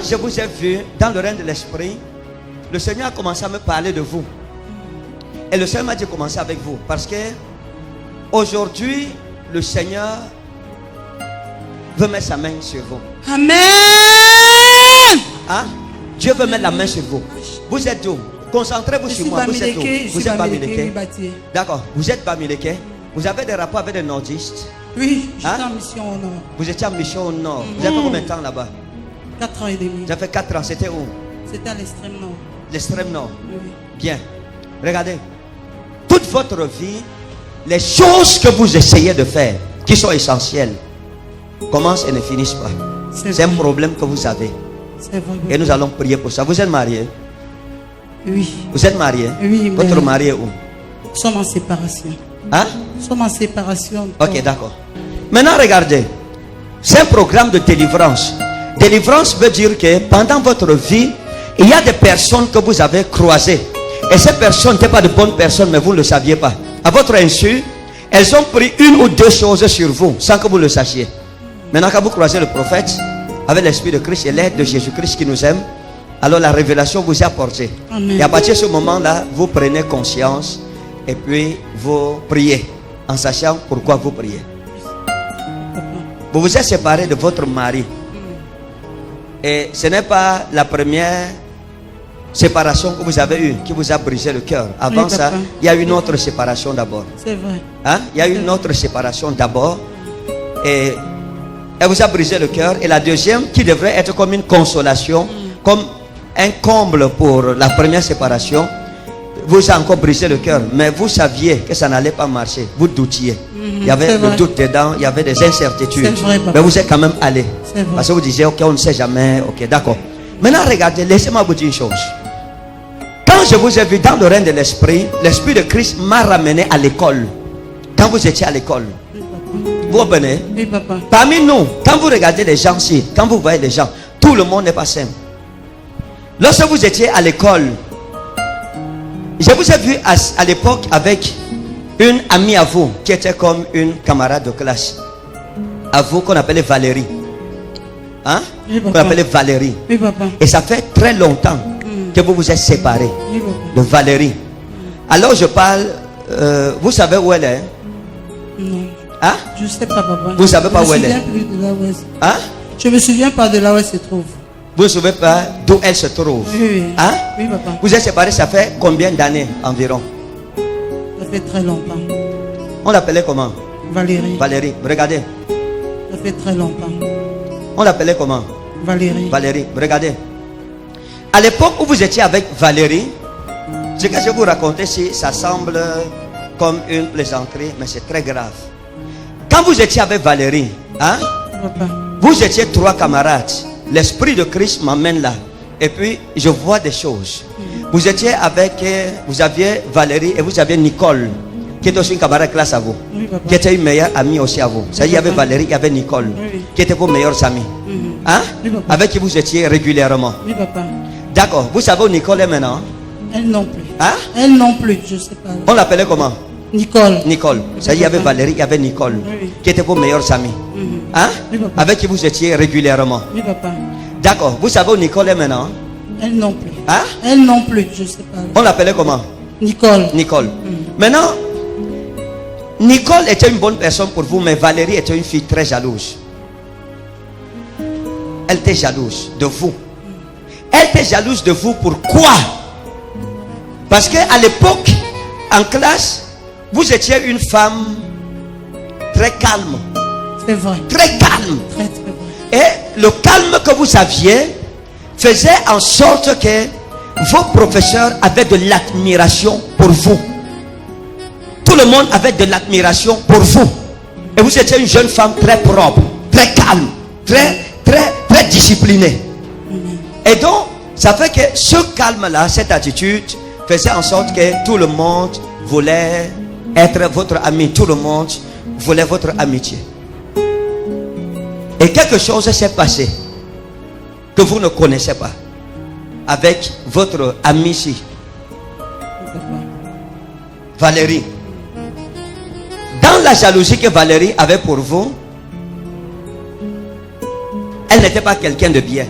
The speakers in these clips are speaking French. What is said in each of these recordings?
je vous ai vu dans le règne de l'esprit, le Seigneur a commencé à me parler de vous. Et le Seigneur m'a dit commencer avec vous. Parce que aujourd'hui, le Seigneur veut mettre sa main sur vous. Amen. Hein? Dieu veut mettre la main sur vous. Vous êtes où? Concentrez-vous sur moi. Vous êtes où? Vous êtes Bamileke. D'accord. Vous êtes Bamileke. Vous avez des rapports avec des nordistes? Oui, j'étais Hein? en mission au nord. Vous étiez en mission au nord. Vous avez fait combien de temps là-bas? 4 ans et demi. Vous avez fait 4 ans. C'était où? C'était à l'extrême nord. L'extrême nord. Oui. Bien. Regardez. Toute votre vie, les choses que vous essayez de faire, qui sont essentielles, commencent et ne finissent pas. C'est un problème que vous avez. C'est vrai. Et nous allons prier pour ça. Vous êtes marié? Oui. Vous êtes marié? Oui, mais Votre mari est où? nous sommes en séparation. Hein? Nous sommes en séparation. Ok, d'accord. Maintenant, regardez. C'est un programme de délivrance. Délivrance veut dire que pendant votre vie, il y a des personnes que vous avez croisées. Et ces personnes n'étaient pas de bonnes personnes, mais vous ne le saviez pas. À votre insu, elles ont pris une ou deux choses sur vous, sans que vous le sachiez. Maintenant, quand vous croisez le prophète, avec l'Esprit de Christ et l'aide de Jésus-Christ qui nous aime, alors la révélation vous est apportée. Amen. Et à partir de ce moment-là, vous prenez conscience et puis vous priez, en sachant pourquoi vous priez. Vous vous êtes séparé de votre mari. Et ce n'est pas la première séparation que vous avez eue qui vous a brisé le cœur. Avant Oui, ça, papa. il y a une autre séparation d'abord. C'est vrai. Hein? Il y a une autre séparation d'abord. Et elle vous a brisé le cœur. Et la deuxième, qui devrait être comme une consolation, comme un comble pour la première séparation, vous a encore brisé le cœur. Mais vous saviez que ça n'allait pas marcher. Vous doutiez. Il y avait c'est le vrai. doute dedans, il y avait des incertitudes. C'est vrai, papa. Mais vous êtes quand même allé. C'est vrai. Parce que vous disiez, ok, on ne sait jamais. Ok, d'accord. Maintenant, regardez, laissez-moi vous dire une chose. Quand je vous ai vu dans le règne de l'esprit, l'Esprit de Christ m'a ramené à l'école. Quand vous étiez à l'école, vous comprenez? Oui, papa. Parmi nous, quand vous regardez les gens ici, quand vous voyez les gens, tout le monde n'est pas simple. Lorsque vous étiez à l'école, je vous ai vu à l'époque avec une amie à vous qui était comme une camarade de classe. À vous qu'on appelait Valérie. Hein? Oui, Qu'on papa. appelait Valérie. Oui, papa. Et ça fait très longtemps que vous vous êtes séparés Oui, papa. de Valérie. Alors je parle, vous savez où elle est? Non. Hein? Je sais pas, papa. Vous savez pas Je où me elle est? souviens plus de là où elle se- Hein? Je me souviens pas de là où elle se trouve. Vous ne savez pas d'où elle se trouve? Oui, oui. Hein? Oui, papa. Vous êtes séparés, ça fait combien d'années environ? Ça fait très longtemps. On l'appelait comment? Valérie. Valérie. Regardez. Ça fait très longtemps. On l'appelait comment? Valérie. Valérie. Regardez. À l'époque où vous étiez avec Valérie, ce que je vais vous raconter, si ça semble comme une plaisanterie, mais c'est très grave. Quand vous étiez avec Valérie, hein, Papa. vous étiez trois camarades. L'Esprit de Christ m'amène là. Et puis, je vois des choses. Vous étiez avec, vous aviez Valérie et vous aviez Nicole, qui était aussi une camarade de classe à vous. Oui, papa. Qui était une meilleure amie aussi à vous. Ça, il y avait Valérie, il y avait Nicole, Oui. qui étaient vos meilleurs amis. Hein? Oui, papa. Avec qui vous étiez régulièrement. Oui, papa. D'accord. Vous savez où Nicole est maintenant? Elle non plus. Hein? Elle non plus, je sais pas. On l'appelait comment? Nicole. Nicole. Ça, il y avait Valérie, il y avait Nicole, Oui. qui étaient vos meilleurs amis. Hein? Oui, papa. Avec qui vous étiez régulièrement. Oui, papa. D'accord. Vous savez où Nicole est maintenant? Elle non plus. Hein? Elle non plus, je sais pas. On l'appelait comment? Nicole. Nicole. Maintenant, Nicole était une bonne personne pour vous, mais Valérie était une fille très jalouse. Elle était jalouse de vous. Elle était jalouse de vous. Pourquoi? Parce qu'à l'époque, en classe, vous étiez une femme très calme. C'est vrai. Très calme. Très, très vrai. Et le calme que vous aviez faisait en sorte que vos professeurs avaient de l'admiration pour vous. Tout le monde avait de l'admiration pour vous. Et vous étiez une jeune femme très propre, très calme, très disciplinée. Et donc, ça fait que ce calme-là, cette attitude, faisait en sorte que tout le monde voulait être votre ami. Tout le monde voulait votre amitié. Et quelque chose s'est passé que vous ne connaissez pas avec votre amie ici, Valérie. Dans la jalousie que Valérie avait pour vous, elle n'était pas quelqu'un de bien.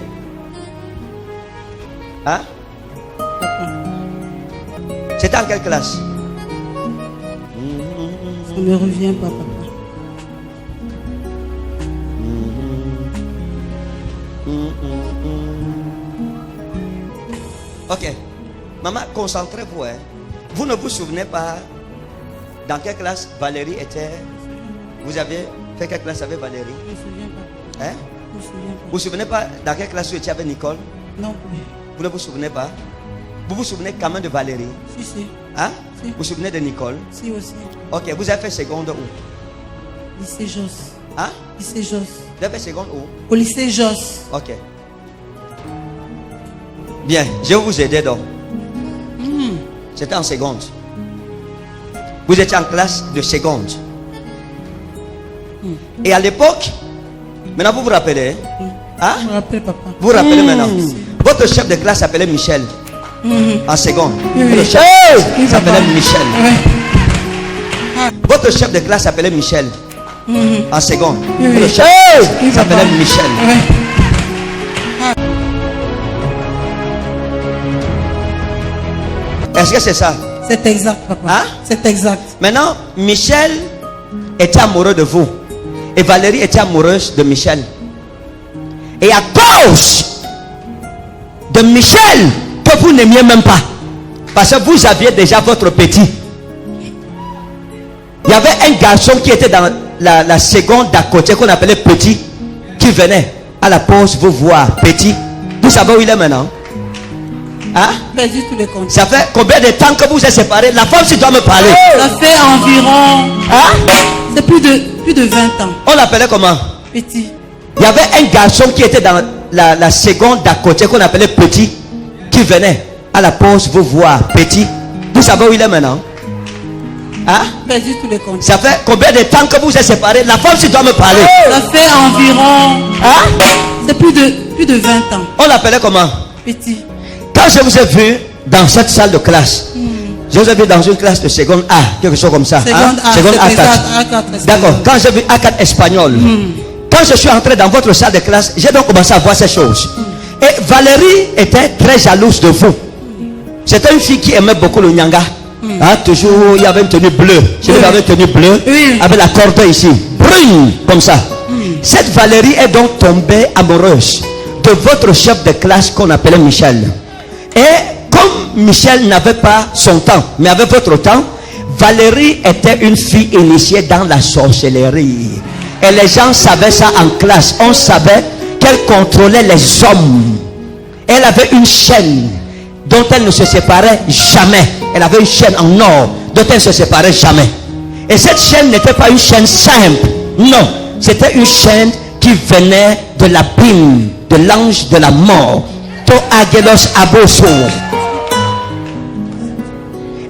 étiez en quelle classe? Ça ne me revient pas, papa. Ok. Maman, concentrez-vous. Hein. Vous ne vous souvenez pas dans quelle classe Valérie était? Vous avez fait quelle classe avec Valérie? Je ne me souviens pas. Hein? Je ne me souviens pas. Vous vous souvenez pas dans quelle classe vous étiez avec Nicole? Non plus. Vous ne vous souvenez pas? Vous vous souvenez quand même de Valérie? Si, si. Hein? Si. Vous vous souvenez de Nicole? Si aussi. Ok, vous avez fait seconde où? Lycée Josse. Hein? Lycée Josse. Vous avez fait seconde où? Au lycée Josse. Ok. Bien, je vais vous aider donc. C'était en seconde. Vous étiez en classe de seconde. Et à l'époque, maintenant vous vous rappelez, hein? Je me rappelle, papa. Vous vous rappelez maintenant. Votre chef de classe s'appelait Michel. En seconde. Oui, oui. Votre chef Oui, s'appelait papa. Michel. Ouais. Votre chef de classe s'appelait Michel. En seconde. Oui, oui. Votre chef Oui, s'appelait papa. Michel. Ouais. Est-ce que c'est ça? C'est exact, papa. Hein? C'est exact. Maintenant, Michel était amoureux de vous. Et Valérie était amoureuse de Michel. Et à cause de Michel, que vous n'aimiez même pas, parce que vous aviez déjà votre petit. Il y avait un garçon qui était dans la seconde d'à côté, qu'on appelait petit, qui venait à la pause vous voir. Petit. Vous savez où il est maintenant? Hein? Perdu tous les comptes. Ça fait combien de temps que vous êtes séparés? La femme, si doit me parler. Ça fait environ. Hein? C'est plus de 20 ans. On l'appelait comment? Petit. Il y avait un garçon qui était dans la seconde d'à côté, qu'on appelait petit, qui venait à la pause vous voir. Petit. Vous savez où il est maintenant? Hein? Perdu tous les comptes. Ça fait combien de temps que vous êtes séparés? La femme, si doit me parler. Ça fait environ. Hein? C'est plus de 20 ans. On l'appelait comment? Petit. Quand je vous ai vu dans cette salle de classe, je vous ai vu dans une classe de seconde A, quelque chose comme ça. Seconde A, Seconde c'est A4. exact, A4 D'accord. espagnol. Quand j'ai vu A4 espagnol, quand je suis entré dans votre salle de classe, j'ai donc commencé à voir ces choses. Et Valérie était très jalouse de vous. C'était une fille qui aimait beaucoup le nyanga. Hein, toujours, il y avait une tenue bleue. Je Oui. avait une tenue bleue Oui. avec la corde ici. Brune, comme ça. Cette Valérie est donc tombée amoureuse de votre chef de classe qu'on appelait Michel. Et comme Michel n'avait pas son temps, mais avait votre temps, Valérie était une fille initiée dans la sorcellerie. Et les gens savaient ça en classe. On savait qu'elle contrôlait les hommes. Elle avait une chaîne dont elle ne se séparait jamais. Elle avait une chaîne en or dont elle ne se séparait jamais. Et cette chaîne n'était pas une chaîne simple. Non, c'était une chaîne qui venait de l'abîme, de l'ange de la mort. To Agelos Aboso.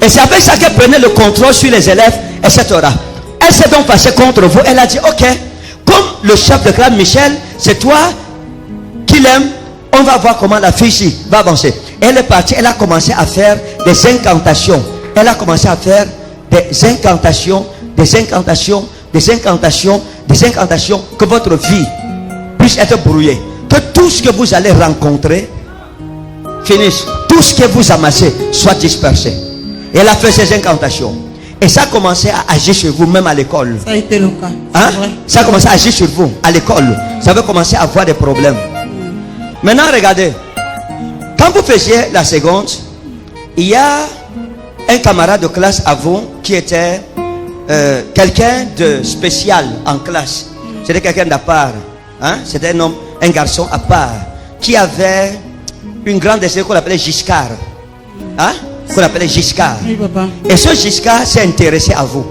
Et c'est avec ça qu'elle prenait le contrôle sur les élèves, etc. Elle s'est donc fâchée contre vous. Elle a dit, ok, comme le chef de classe Michel, c'est toi qui l'aime, on va voir comment la fille ici va avancer. Elle est partie, elle a commencé à faire des incantations. Elle a commencé à faire des incantations, des incantations, des incantations, des incantations, que votre vie puisse être brouillée. Que tout ce que vous allez rencontrer finisse. Tout ce que vous amassez soit dispersé. Et elle a fait ces incantations. Et ça a commencé à agir sur vous, même à l'école. Ça a été le cas. Hein? C'est vrai. Ça a commencé à agir sur vous, à l'école. Ça avait commencé à avoir des problèmes. Maintenant, regardez. Quand vous faisiez la seconde, il y a un camarade de classe à vous qui était quelqu'un de spécial en classe. C'était quelqu'un d'à part. Hein? C'était un homme, un garçon à part, qui avait une grande destinée qu'on appelait Giscard. Hein? Qu'on appelait Giscard. Oui, papa. Et ce Giscard s'est intéressé à vous.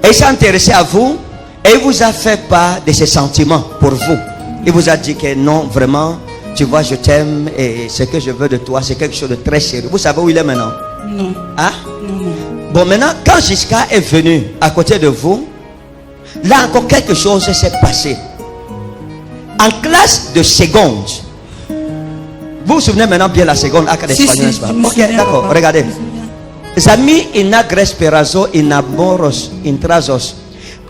Et il s'est intéressé à vous et il vous a fait part de ses sentiments pour vous. Il vous a dit que non, vraiment, tu vois, je t'aime et ce que je veux de toi, c'est quelque chose de très sérieux. Vous savez où il est maintenant? Non. Hein? Non, non. Bon, maintenant, quand Giscard est venu à côté de vous, là encore quelque chose s'est passé. En classe de seconde, vous vous souvenez maintenant bien la seconde à Si, espagnol, si, n'est-ce pas? je me Ok, souviens, d'accord, papa. regardez. Je me souviens. Zami inagres perazo inamoros intrazos.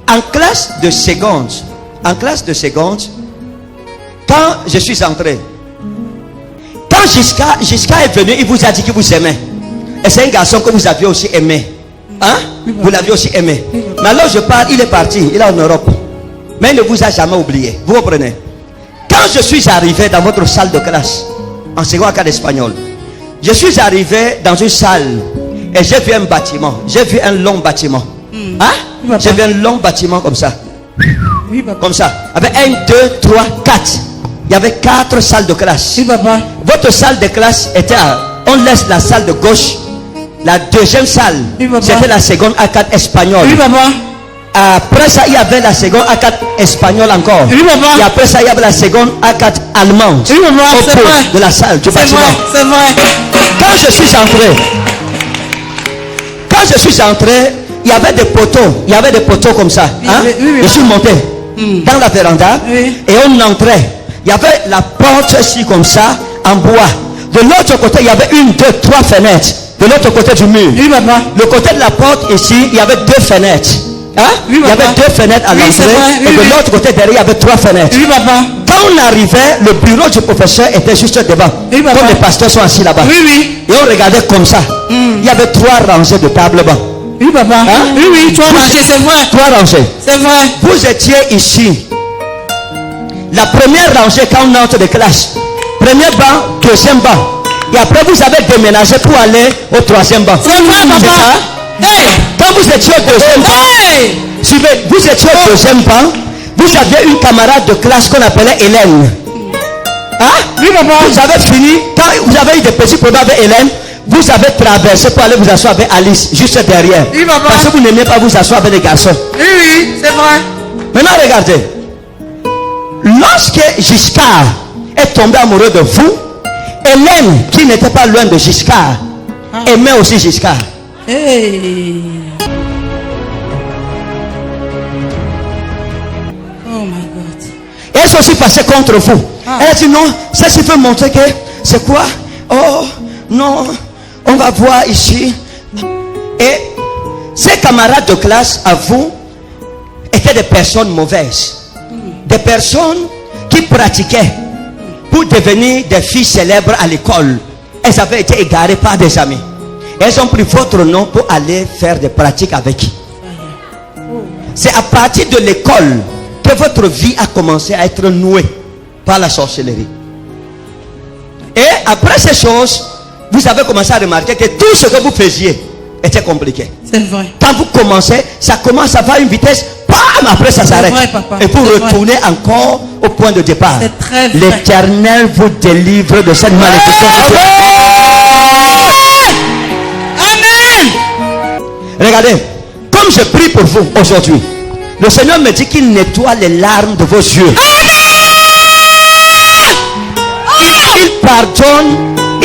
En classe de seconde, quand je suis entré, quand Giscard est venu, il vous a dit qu'il vous aimait. Et c'est un garçon que vous aviez aussi aimé. Hein? Vous l'aviez aussi aimé. Mais alors je parle, il est parti, il est en Europe. Mais il ne vous a jamais oublié. Vous comprenez? Quand je suis arrivé dans votre salle de classe, en second cas d'espagnol, je suis arrivé dans une salle et j'ai vu un bâtiment. J'ai vu un long bâtiment. Hein? J'ai vu un long bâtiment comme ça. Comme ça. Avec 1, 2, 3, 4. Il y avait 4 salles de classe. Oui, papa. Votre salle de classe était à... On laisse la salle de gauche. La deuxième salle, c'était la seconde A4 espagnole. Oui, papa. Après ça, il y avait la seconde A4 espagnole encore. Oui, papa. Et après ça, il y avait la seconde A4 allemande. Oui, papa. Au C'est bout vrai. de la salle du C'est bâtiment. vrai, c'est vrai. Quand je suis entré, il y avait des poteaux. Il y avait des poteaux comme ça. Hein? Oui, Je suis monté dans la véranda et on entrait. Il y avait la porte ici comme ça, en bois. De l'autre côté, il y avait 1, 2, 3 fenêtres. De l'autre côté du mur. Oui, papa. Le côté de la porte ici, il y avait 2 fenêtres. Hein? Oui, Il y avait 2 fenêtres à Oui, c'est l'entrée. vrai. Et de l'autre côté derrière, il y avait 3 fenêtres. Oui, papa. Quand on arrivait, le bureau du professeur était juste devant. Oui, papa. Comme les pasteurs sont assis là-bas. Oui, oui. Et on regardait comme ça. Il y avait 3 rangées de tables bancs. Oui, papa. Hein? Oui, oui, tu as marché, c'est vrai. 3 rangées. C'est vrai. Vous étiez ici. La première rangée quand on entre de classe. Premier banc, deuxième banc. Et après vous avez déménagé pour aller au 3e banc. C'est vrai, papa. Ça? Hey! Quand vous étiez au 2e banc, suivez, vous étiez au 2e banc, vous aviez une camarade de classe qu'on appelait Hélène. Hein? Oui, papa. Vous avez fini, quand vous avez eu des petits problèmes avec Hélène, vous avez traversé pour aller vous asseoir avec Alice, juste derrière. Oui, papa. Parce que vous n'aimez pas vous asseoir avec les garçons. Oui, oui, c'est vrai. Maintenant, regardez. Lorsque Giscard est tombé amoureux de vous, Hélène, qui n'était pas loin de Giscard, aimait aussi Giscard. Hey. Oh my God. Et elle s'est aussi passée contre vous. Elle a dit non, ça il veut montrer que c'est quoi? Oh non, on va voir ici. Et ses camarades de classe à vous étaient des personnes mauvaises. Des personnes qui pratiquaient pour devenir des filles célèbres à l'école. Elles avaient été égarées par des amis. Elles ont pris votre nom pour aller faire des pratiques avec qui? C'est à partir de l'école que votre vie a commencé à être nouée par la sorcellerie. Et après ces choses, vous avez commencé à remarquer que tout ce que vous faisiez était compliqué. C'est vrai. Quand vous commencez, ça commence à avoir une vitesse, bam, après ça s'arrête. vrai, papa. Et pour C'est retourner encore au point de départ. C'est très vrai. L'Éternel vous délivre de cette malédiction. Amen. Regardez, comme je prie pour vous aujourd'hui, le Seigneur me dit qu'il nettoie les larmes de vos yeux.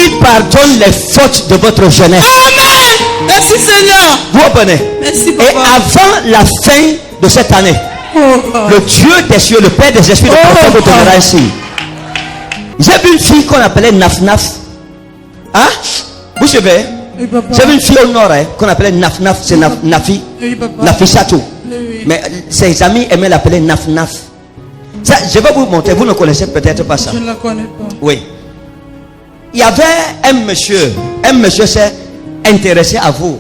Il pardonne les fautes de votre jeunesse. Amen. Merci Seigneur. Vous comprenez? Merci Et papa. avant la fin de cette année, le Dieu des cieux, le Père des esprits de prophète vous donnera ici. J'ai vu une fille qu'on appelait Naf-Naf. Hein? Vous savez? Oui, papa. J'ai vu une fille au nord hein, qu'on appelait Naf-Naf. C'est Nafi. Oui, papa. Nafi Chatou. Oui. Mais ses amis aimaient l'appeler Naf-Naf. Ça, je vais vous montrer. Vous ne connaissez peut-être pas ça. Je ne la connais pas. Oui. Il y avait un monsieur s'est intéressé à vous.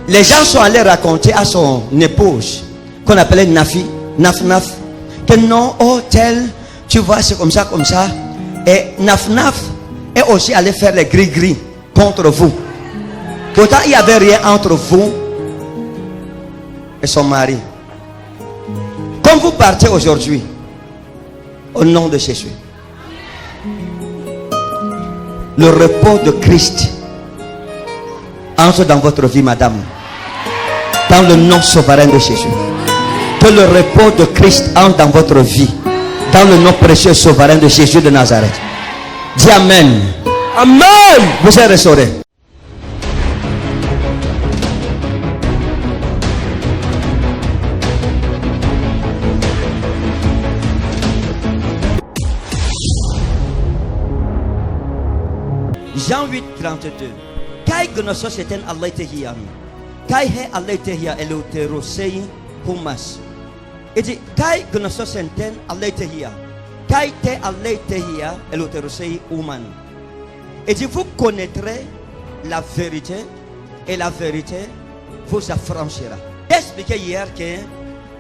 Les gens sont allés raconter à son épouse, qu'on appelait Nafi, Naf-Naf, que non, oh tel, tu vois, c'est comme ça. Et Naf-Naf est aussi allé faire les gris-gris contre vous. Pourtant, il n'y avait rien entre vous et son mari. Comme vous partez aujourd'hui, au nom de Jésus, le repos de Christ entre dans votre vie, madame, dans le nom souverain de Jésus. Que le repos de Christ entre dans votre vie, dans le nom précieux et souverain de Jésus de Nazareth. Dis Amen. Amen. Vous êtes restaurés. Jean 8, 32. Kai gnoso seten Allah tehiyan. Kai he Allah tehia eluterosei humas. Et dit kai gnoso seten Allah tehia. Kai te Allah tehia eluterosei human. Il dit, vous connaîtrez la vérité et la vérité vous affranchira. J'ai expliqué hier que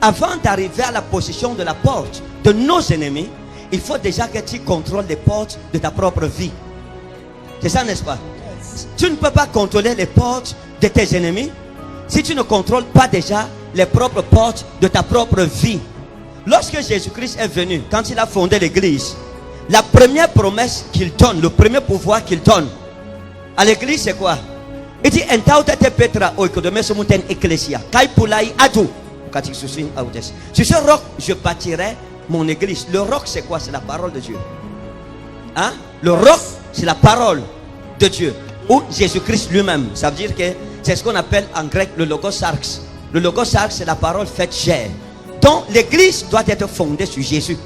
avant d'arriver à la position de la porte de nos ennemis, il faut déjà que tu contrôles les portes de ta propre vie. C'est ça, n'est-ce pas? Tu ne peux pas contrôler les portes de tes ennemis si tu ne contrôles pas déjà les propres portes de ta propre vie. Lorsque Jésus-Christ est venu, quand il a fondé l'église, la première promesse qu'il donne, le premier pouvoir qu'il donne à l'église, c'est quoi? Il dit, Petra ecclesia. Sur ce roc, je bâtirai mon église. Le roc, c'est quoi? C'est la parole de Dieu. Hein? Le roc, c'est la parole de Dieu. Ou Jésus-Christ lui-même. Ça veut dire que c'est ce qu'on appelle en grec le logosarx. Le logosarx, c'est la parole faite chair. Donc l'église doit être fondée sur Jésus.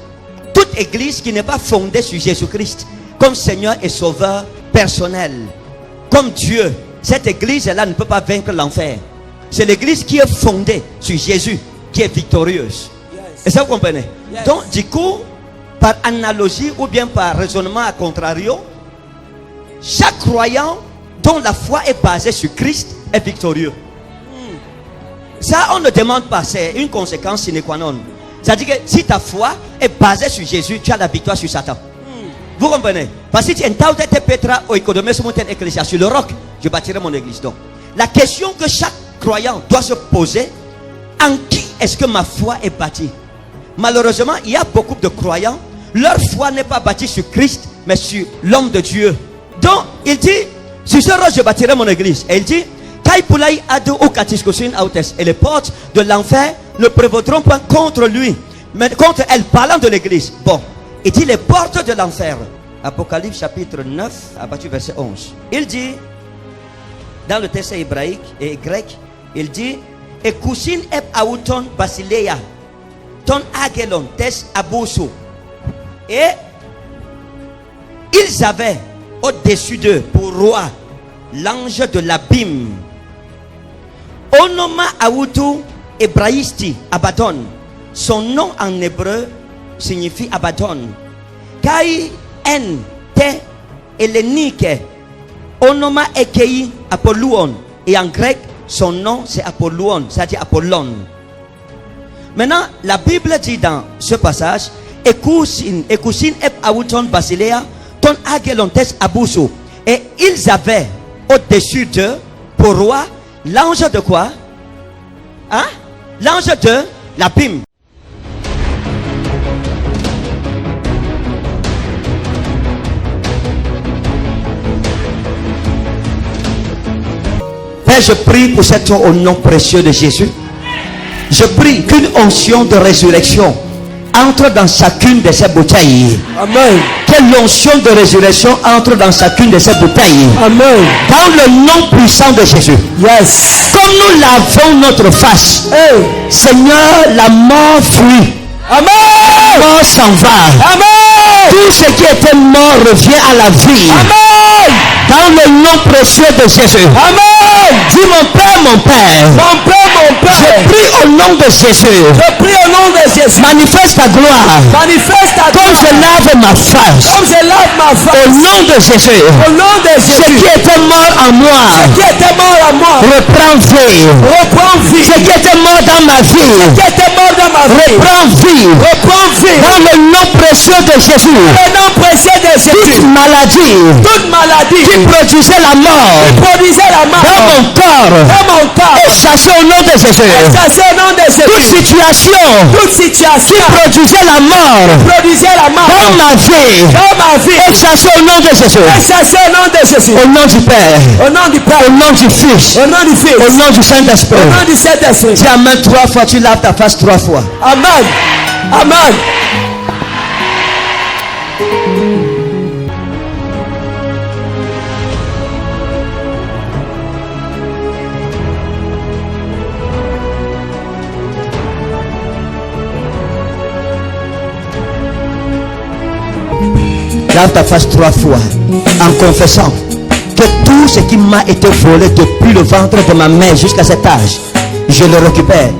Toute église qui n'est pas fondée sur Jésus-Christ comme Seigneur et Sauveur personnel, comme Dieu, cette église-là ne peut pas vaincre l'enfer. C'est l'église qui est fondée sur Jésus qui est victorieuse. Et ça, vous comprenez? Donc du coup, par analogie ou bien par raisonnement à contrario, chaque croyant dont la foi est basée sur Christ est victorieux. Ça, on ne demande pas, c'est une conséquence sine qua non. C'est-à-dire que si ta foi est basée sur Jésus, tu as la victoire sur Satan. Vous comprenez? Parce que tu es Petra au économie sur le roc, je bâtirai mon église. Donc, la question que chaque croyant doit se poser, en qui est-ce que ma foi est bâtie? Malheureusement, il y a beaucoup de croyants, leur foi n'est pas bâtie sur Christ, mais sur l'homme de Dieu. Donc, il dit, sur ce roc, je bâtirai mon église. Et il dit, et les portes de l'enfer ne prévaudront pas contre lui, mais contre elle, parlant de l'église. Bon, il dit les portes de l'enfer. Apocalypse chapitre 9, à partir du verset 11. Il dit, dans le texte hébraïque et grec, il dit, Ekusin eb auton basileia, ton agelon tes abuso. Et ils avaient au-dessus d'eux pour roi l'ange de l'abîme. Onoma Aoutou Hébraïsti Abaddon. Son nom en hébreu signifie Abaddon. Kai en te hellénique. Onoma Ekei Apollon. Et en grec, son nom c'est Apollon, c'est-à-dire Apollon. Maintenant, la Bible dit dans ce passage, Ekusin eb Aouton Basilea, ton agelontes abuso. Et ils avaient au-dessus d'eux pour roi l'ange de quoi? Hein? L'ange de l'abîme. Père, je prie pour cette heure au nom précieux de Jésus. Je prie qu'une onction de résurrection entre dans chacune de ces bouteilles. Amen. Que l'onction de résurrection entre dans chacune de ces bouteilles. Amen. Dans le nom puissant de Jésus. Yes. Comme nous lavons notre face, Hey. Seigneur, la mort fuit. Amen. La mort s'en va. Amen. Tout ce qui était mort revient à la vie. Amen. Dans le nom précieux de Jésus. Amen. Dis mon Père, mon Père. Mon Père, mon Père. Je prie au nom de Jésus. Je prie au nom de Jésus. Manifeste ta gloire. Manifeste ta Comme je gloire. lave ma face. Comme je lave ma Au face. nom de Jésus. Au nom de Ce Jésus. qui était mort en moi. Qui était mort à moi. Reprends vie. Reprends vie. Ce qui était mort dans ma vie. Qui était mort dans ma vie. Reprends vie. Reprends vie. Dans le nom précieux de Jésus. Le nom précieux de Jésus. Toute maladie Toute maladie qui produisait la mort produisait la mort dans mon corps dans mon corps. est chassée au nom de Jésus. Chassé au nom de Toute Jésus. situation Toute situation produisait la mort produisait la mort dans ma vie dans ma vie. est chassée au nom de Jésus. Chassé au nom de Jésus. Au nom du Père, Au nom du Père. au nom du Fils, Au nom du Fils. au nom du Saint-Esprit. Au nom du Saint-Esprit. Dis Amen 3 fois, tu laves ta face 3 fois. Amen. Amen. Lave ta face 3 fois en confessant que tout ce qui m'a été volé depuis le ventre de ma mère jusqu'à cet âge, je le récupère.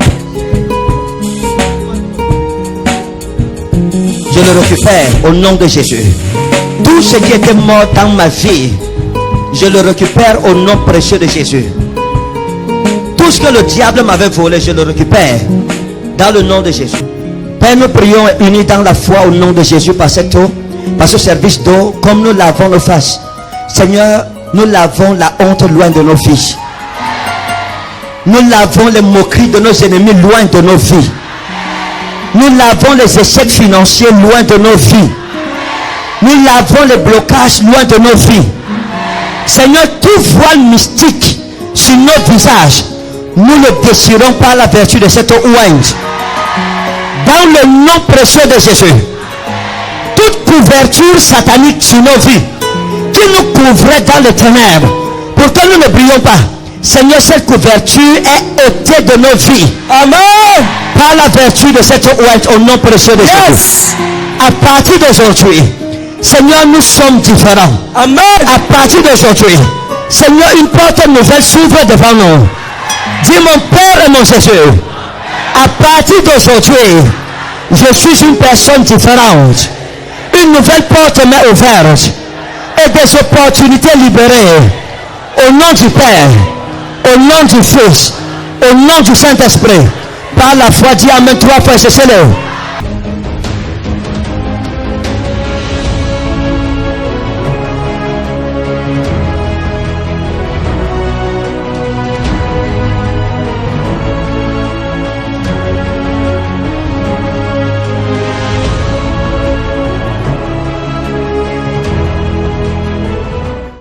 Je le récupère au nom de Jésus. Tout ce qui était mort dans ma vie je le récupère au nom précieux de Jésus. Tout ce que le diable m'avait volé, je le récupère dans le nom de Jésus. Père, nous prions unis dans la foi au nom de Jésus par cette eau, par ce service d'eau, comme nous lavons nos faces. Seigneur, nous lavons la honte loin de nos vies. Nous lavons les moqueries de nos ennemis loin de nos vies. Nous lavons les échecs financiers loin de nos vies. Nous lavons les blocages loin de nos vies. Seigneur, tout voile mystique sur nos visages, nous le déchirons par la vertu de cette ouange. Dans le nom précieux de Jésus, toute couverture satanique sur nos vies, qui nous couvrait dans les ténèbres, pour que nous ne brillons pas, Seigneur, cette couverture est ôtée de nos vies. Amen. Par la vertu de cette ouange, au nom précieux de Jésus. À partir d'aujourd'hui, Seigneur, nous sommes différents. Amen. À partir d'aujourd'hui, Seigneur, une porte nouvelle s'ouvre devant nous. Dis mon Père et mon Jésus, à partir d'aujourd'hui, je suis une personne différente. Une nouvelle porte m'est ouverte et des opportunités libérées. Au nom du Père, au nom du Fils, au nom du Saint-Esprit, par la foi, dis Amen 3 fois, c'est cela.